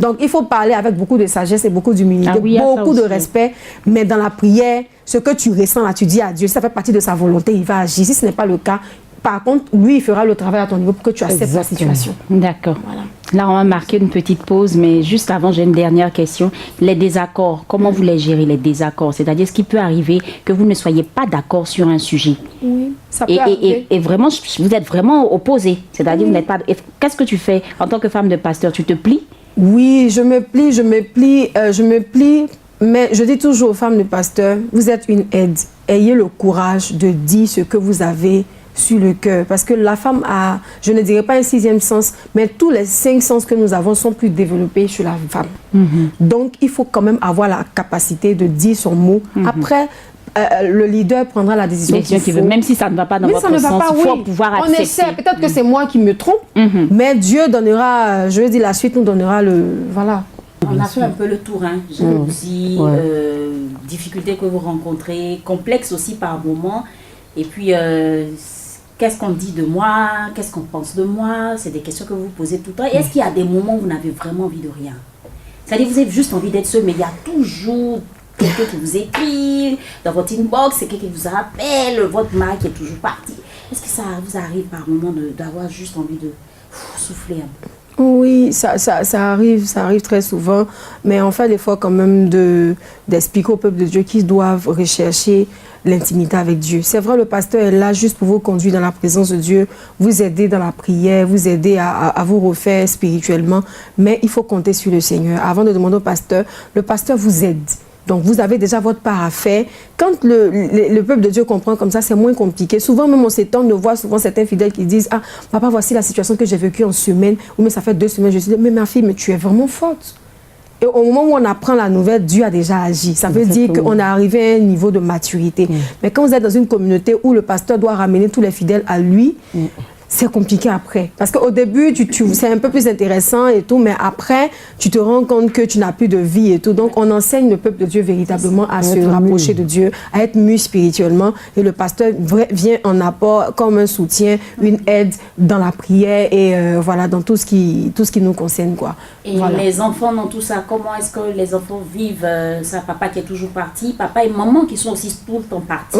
C: Donc, il faut parler avec beaucoup de sagesse et beaucoup d'humilité, beaucoup de respect. Mais dans la prière, ce que tu ressens là, tu dis à Dieu, ça fait partie de sa volonté, il va agir. Si ce n'est pas le cas, par contre, lui, il fera le travail à ton niveau pour que tu acceptes la situation.
A: D'accord. Voilà. Là, on va marquer une petite pause, mais juste avant, j'ai une dernière question. Les désaccords, comment vous les gérez, les désaccords? C'est-à-dire, ce qui peut arriver que vous ne soyez pas d'accord sur un sujet.
C: Oui, ça peut arriver.
A: Et vraiment, vous êtes vraiment opposés. C'est-à-dire, vous n'êtes pas... Qu'est-ce que tu fais en tant que femme de pasteur? Tu te plies?
C: Oui, je me plie. Mais je dis toujours aux femmes de pasteur, vous êtes une aide. Ayez le courage de dire ce que vous avez sur le cœur. Parce que la femme a, je ne dirais pas un 6e sens, mais tous les 5 sens que nous avons sont plus développés chez la femme. Donc, il faut quand même avoir la capacité de dire son mot. Après, le leader prendra la décision qu'il faut.
A: Même si ça ne va pas dans votre sens, il faut pouvoir accepter.
C: On essaie, peut-être que c'est moi qui me trompe, mais Dieu donnera, je veux dire, la suite nous donnera le... Voilà.
A: On a fait un peu le tour, hein. Jalousie, difficultés que vous rencontrez, complexe aussi par moments. Et puis, qu'est-ce qu'on dit de moi? Qu'est-ce qu'on pense de moi? C'est des questions que vous posez tout le temps. Est-ce qu'il y a des moments où vous n'avez vraiment envie de rien? C'est-à-dire, vous avez juste envie d'être seul, mais il y a toujours quelqu'un qui vous écrit dans votre inbox, c'est quelqu'un qui vous appelle, votre mari qui est toujours parti. Est-ce que ça vous arrive par moment d'avoir juste envie de souffler un peu?
C: Oui, ça arrive très souvent, mais on fait l'effort quand même d'expliquer au peuple de Dieu qu'ils doivent rechercher l'intimité avec Dieu. C'est vrai, le pasteur est là juste pour vous conduire dans la présence de Dieu, vous aider dans la prière, vous aider à vous refaire spirituellement, mais il faut compter sur le Seigneur. Avant de demander au pasteur, le pasteur vous aide. Donc, vous avez déjà votre part à faire. Quand le peuple de Dieu comprend comme ça, c'est moins compliqué. Souvent, même on s'étonne de voir souvent certains fidèles qui disent « Ah, papa, voici la situation que j'ai vécue en semaine. » Ou mais ça fait 2 semaines. Je dis « Mais ma fille, mais tu es vraiment forte. » Et au moment où on apprend la nouvelle, Dieu a déjà agi. Ça veut dire qu'on est arrivé à un niveau de maturité. Mais quand vous êtes dans une communauté où le pasteur doit ramener tous les fidèles à lui, c'est compliqué après. Parce qu'au début, c'est un peu plus intéressant et tout, mais après, tu te rends compte que tu n'as plus de vie et tout. Donc, on enseigne le peuple de Dieu véritablement à se rapprocher de Dieu, à être mu spirituellement. Et le pasteur vient en apport comme un soutien, une aide dans la prière et voilà, dans tout ce qui nous concerne, quoi.
A: Et voilà. Les enfants dans tout ça, comment est-ce que les enfants vivent ça? Papa qui est toujours parti, papa et maman qui sont aussi tout le temps partis.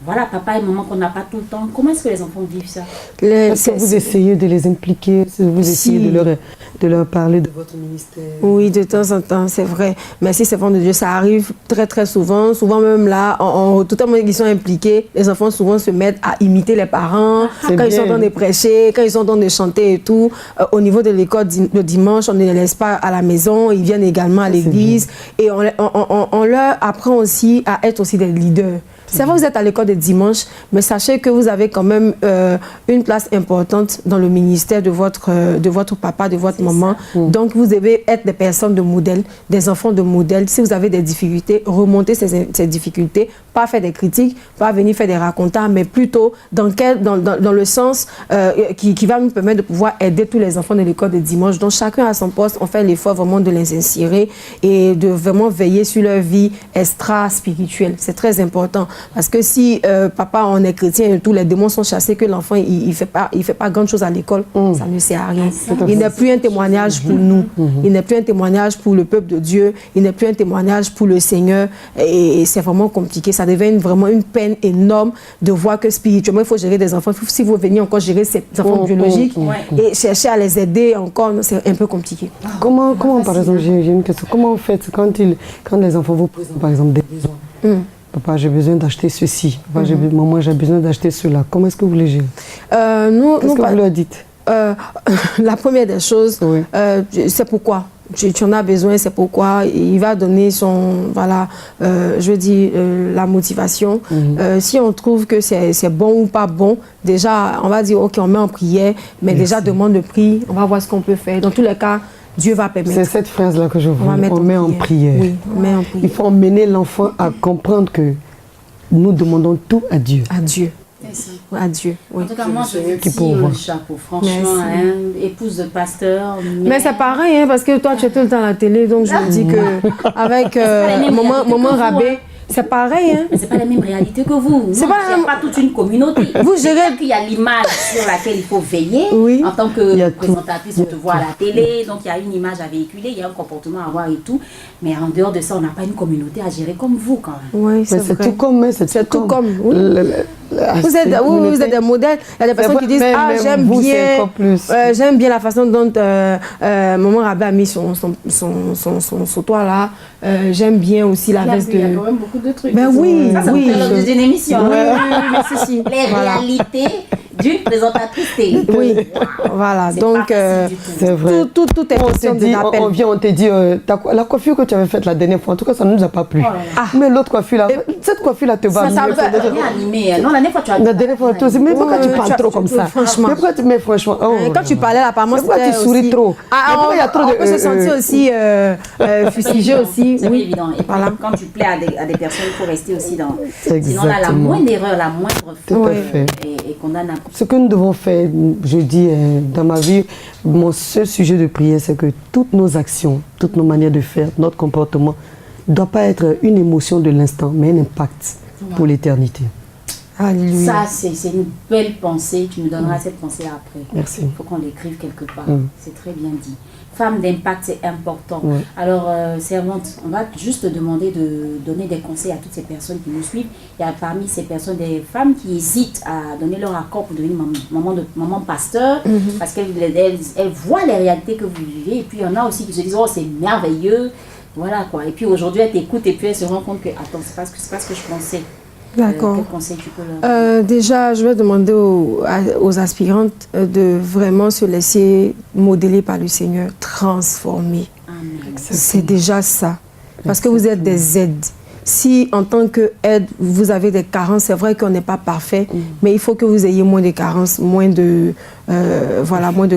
A: Voilà, papa et maman qu'on n'a pas tout le temps. Comment est-ce que les enfants vivent ça?
B: Est-ce que vous essayez de les impliquer? Est-ce que vous essayez de leur parler de votre ministère?
C: Oui, de temps en temps, c'est vrai. Mais si c'est enfants de Dieu, ça arrive très très souvent. Souvent même là, tout le monde ils sont impliqués, les enfants souvent se mettent à imiter les parents. Quand ils sont en train de prêcher, quand ils sont en train de chanter et tout. Au niveau de l'école, le dimanche, on ne les laisse pas à la maison. Ils viennent également à l'église. Et on leur apprend aussi à être aussi des leaders. C'est vrai, vous êtes à l'école de dimanche, mais sachez que vous avez quand même une place importante dans le ministère de votre papa, de votre maman. Donc, vous devez être des personnes de modèle, des enfants de modèle. Si vous avez des difficultés, remontez ces difficultés, pas faire des critiques, pas venir faire des racontats, mais plutôt dans le sens qui va nous permettre de pouvoir aider tous les enfants de l'école de dimanche. Donc, chacun à son poste, on fait l'effort vraiment de les insérer et de vraiment veiller sur leur vie extra-spirituelle. C'est très important. Parce que si papa, on est chrétien et tous les démons sont chassés, que l'enfant, il fait pas grand chose à l'école, ça ne sert à rien. Il n'est plus un témoignage pour nous. Il n'est plus un témoignage pour le peuple de Dieu. Il n'est plus un témoignage pour le Seigneur. Et c'est vraiment compliqué. Ça devient vraiment une peine énorme de voir que spirituellement, il faut gérer des enfants. Si vous venez encore gérer ces enfants biologiques et chercher à les aider encore, c'est un peu compliqué.
B: Comment par exemple, j'ai une question. Comment vous faites quand les enfants vous présentent, par exemple, des besoins? Papa, j'ai besoin d'acheter ceci. Papa, maman, j'ai besoin d'acheter cela. Comment est-ce que vous les gérez? Qu'est-ce que vous leur dites?
C: La première des choses, c'est pourquoi. Tu en as besoin, c'est pourquoi. Il va donner la motivation. Si on trouve que c'est bon ou pas bon, déjà, on va dire, ok, on met en prière, mais déjà, demande le prix, on va voir ce qu'on peut faire. Dans tous les cas, Dieu va permettre.
B: C'est cette phrase-là que je vois. On met en prière.
C: Oui, on met en prière.
B: Il faut emmener l'enfant à comprendre que nous demandons tout à Dieu.
C: À Dieu. À Dieu. Oui.
A: En tout cas, moi, je tire le chapeau. Franchement, épouse de pasteur.
C: Mais c'est pareil, parce que toi, tu es tout le temps à la télé, donc je me dis que avec maman Rabé, c'est pareil.
A: Mais c'est pas la même réalité que vous.
C: C'est
A: pas toute une communauté.
C: Vous gérez
A: qu'il y a l'image sur laquelle il faut veiller. En tant que présentatrice, on te voit à la télé, donc il y a une image à véhiculer, il y a un comportement à avoir et tout. Mais en dehors de ça, on n'a pas une communauté à gérer comme vous quand même.
C: Oui, c'est
B: tout comme.
C: C'est tout comme. Vous êtes des modèles. Il y a des personnes qui disent j'aime bien la façon dont maman Rabé a mis son sautoir là. J'aime bien aussi la veste de.
A: Il y a quand même beaucoup de trucs.
C: Ben oui,
A: ça
C: oui.
A: C'est une émission.
C: Oui,
A: les réalités d'une présentatrice télé.
C: Oui, voilà. Donc,
B: c'est vrai.
C: Tout est question de l'appel.
B: On te dit, la coiffure que tu avais faite la dernière fois, en tout cas, ça ne nous a pas plu. Mais l'autre coiffure là, cette coiffure là te va mieux.
A: Ça bien animé. Non, la dernière fois,
B: tu as dit, mais pourquoi tu parles trop comme ça?
C: Franchement.
B: Mais franchement.
C: Quand tu parlais, apparemment,
B: pourquoi tu souris trop?
C: Il y a trop de. On peut se sentir aussi fustigé aussi.
A: C'est évident. Et puis, quand tu plais à des personnes, il faut rester aussi dans. Sinon, là, la moindre erreur, la moindre faute est condamnable.
B: Ce que nous devons faire, je dis, dans ma vie, mon seul sujet de prière, c'est que toutes nos actions, toutes nos manières de faire, notre comportement, ne doit pas être une émotion de l'instant, mais un impact pour l'éternité.
C: Alléluia.
A: Ça, c'est une belle pensée. Tu me donneras cette pensée après.
B: Merci.
A: Il faut qu'on l'écrive quelque part. C'est très bien dit. Femme d'impact, c'est important. Alors, servante, on va juste te demander de donner des conseils à toutes ces personnes qui nous suivent. Il y a parmi ces personnes des femmes qui hésitent à donner leur accord pour devenir maman pasteur, parce qu'elles voient les réalités que vous vivez. Et puis, il y en a aussi qui se disent, oh, c'est merveilleux. Voilà quoi. Et puis, aujourd'hui, elles t'écoutent et puis elles se rendent compte que, attends, c'est pas ce que je pensais.
C: D'accord.
A: Quel conseil tu peux leur...
C: Déjà, je vais demander aux aspirantes de vraiment se laisser modeler par le Seigneur, transformer. C'est déjà ça. Parce que vous êtes des aides. Si en tant qu'aide, vous avez des carences, c'est vrai qu'on n'est pas parfait, mais il faut que vous ayez moins de carences, moins de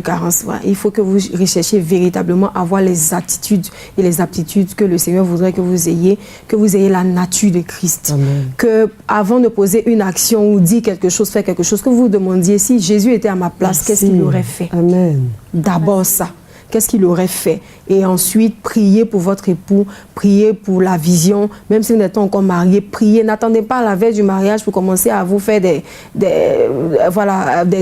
C: carences. Voilà. Il faut que vous recherchiez véritablement avoir les attitudes et les aptitudes que le Seigneur voudrait que vous ayez la nature de Christ.
B: Amen.
C: Que avant de poser une action ou dire quelque chose, faire quelque chose, que vous vous demandiez si Jésus était à ma place, qu'est-ce qu'il aurait fait?
B: Amen.
C: D'abord ça. qu'est-ce qu'il aurait fait. Et ensuite, priez pour votre époux, priez pour la vision, même si vous n'êtes pas encore marié, priez. N'attendez pas à la veille du mariage pour commencer à vous faire des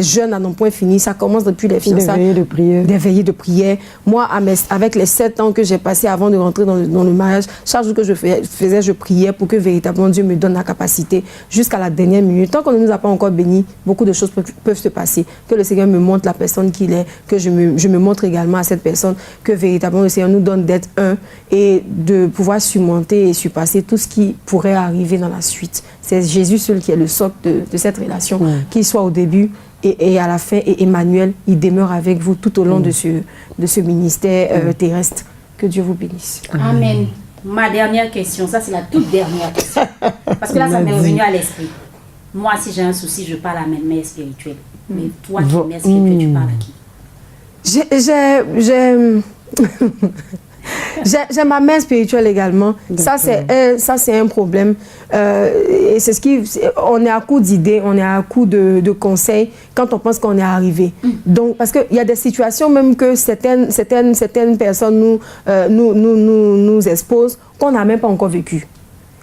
C: jeûnes à non point fini. Ça commence depuis les fiançailles.
B: Des veillées de prière.
C: Des veillées de prière. Moi, avec les 7 ans que j'ai passé avant de rentrer dans le mariage, chaque jour que je faisais, je priais pour que véritablement Dieu me donne la capacité jusqu'à la dernière minute. Tant qu'on ne nous a pas encore bénis, beaucoup de choses peuvent se passer. Que le Seigneur me montre la personne qu'il est, que je me montre également à cette personne, que véritablement le Seigneur nous donne d'être un et de pouvoir surmonter et surpasser tout ce qui pourrait arriver dans la suite. C'est Jésus seul qui est le socle de cette relation, qu'il soit au début et à la fin. Et Emmanuel, il demeure avec vous tout au long de ce ministère terrestre. Que Dieu vous bénisse.
A: Amen. Ma dernière question, ça c'est la toute dernière question. Parce que là, ça m'est revenu à l'esprit. Moi, si j'ai un souci, je parle à ma mère spirituelle. Mais toi, qui mère spirituelle, tu parles à qui?
C: J'ai ma mère spirituelle également. Ça, c'est un problème. Et c'est on est à coup d'idées, on est à coup de conseils quand on pense qu'on est arrivé. Donc, parce qu'il y a des situations même que certaines personnes nous exposent qu'on n'a même pas encore vécues.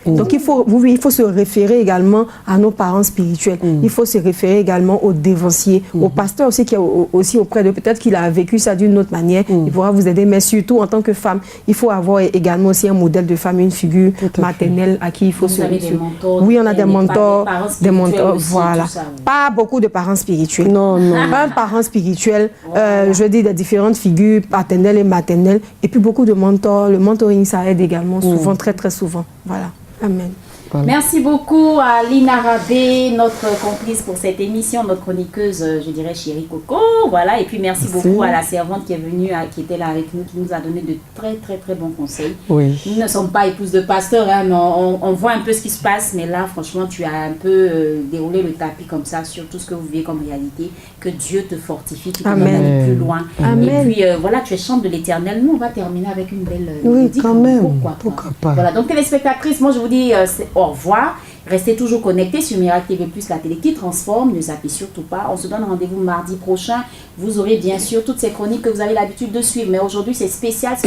C: Donc, il faut se référer également à nos parents spirituels. Il faut se référer également aux dévanciers, au pasteur aussi qui est aussi auprès de. Peut-être qu'il a vécu ça d'une autre manière. Il pourra vous aider. Mais surtout, en tant que femme, il faut avoir également aussi un modèle de femme, une figure maternelle à qui il faut se référer. Oui, on a des mentors. Des mentors, voilà. Ça, oui. Pas beaucoup de parents spirituels.
B: Non.
C: Un parent spirituel, je dis des différentes figures paternelles et maternelles. Et puis beaucoup de mentors. Le mentoring, ça aide également souvent, très très souvent. Voilà. Amen.
B: Voilà.
A: Merci beaucoup à Lina Rabé, notre complice pour cette émission, notre chroniqueuse, je dirais chérie Coco. Voilà, et puis merci beaucoup à la servante qui est venue, qui était là avec nous, qui nous a donné de très très très bons conseils.
B: Oui.
A: Nous ne sommes pas épouses de pasteur, hein, mais on voit un peu ce qui se passe, mais là franchement tu as un peu déroulé le tapis comme ça sur tout ce que vous vivez comme réalité. Que Dieu te fortifie, qui te donne d'aller plus loin.
C: Amen.
A: Et puis voilà, tu es chambre de l'Éternel. Nous on va terminer avec une belle
B: mélodie. Quand même.
A: Pourquoi pas. Voilà, donc téléspectatrices, moi je vous dis au revoir. Restez toujours connectés sur Miracle TV+, la télé qui transforme. Ne zappez surtout pas. On se donne rendez-vous mardi prochain. Vous aurez bien sûr toutes ces chroniques que vous avez l'habitude de suivre. Mais aujourd'hui, c'est spécial.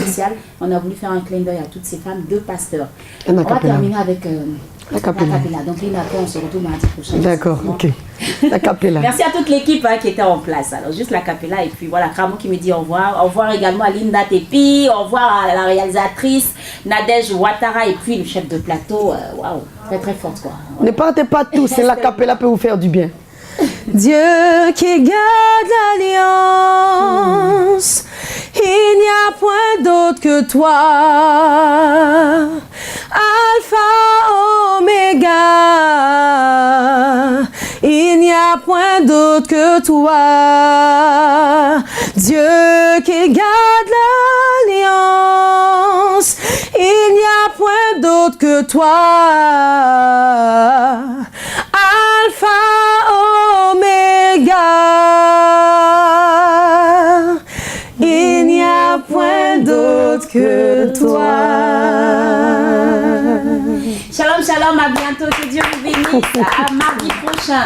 A: On a voulu faire un clin d'œil à toutes ces femmes de pasteurs. On va terminer avec la capella. Donc, Lina, on se retrouve mardi prochain.
B: D'accord, ok. La capella.
A: Merci à toute l'équipe qui était en place. Alors, juste la capella. Et puis voilà, Cramo qui me dit au revoir. Au revoir également à Linda Tepi. Au revoir à la réalisatrice Nadège Ouattara. Et puis le chef de plateau. Waouh, très très forte quoi.
B: Ne partez pas tous, c'est la capella peut vous faire du bien.
C: Dieu qui garde l'alliance, il n'y a point d'autre que toi. Alpha, Oméga, il n'y a point d'autre que toi. Dieu qui garde l'alliance, il n'y a point d'autre que toi. Alpha, Oméga, il n'y a point d'autre que toi.
A: Shalom, shalom, à bientôt, que Dieu vous bénisse, à mardi prochain.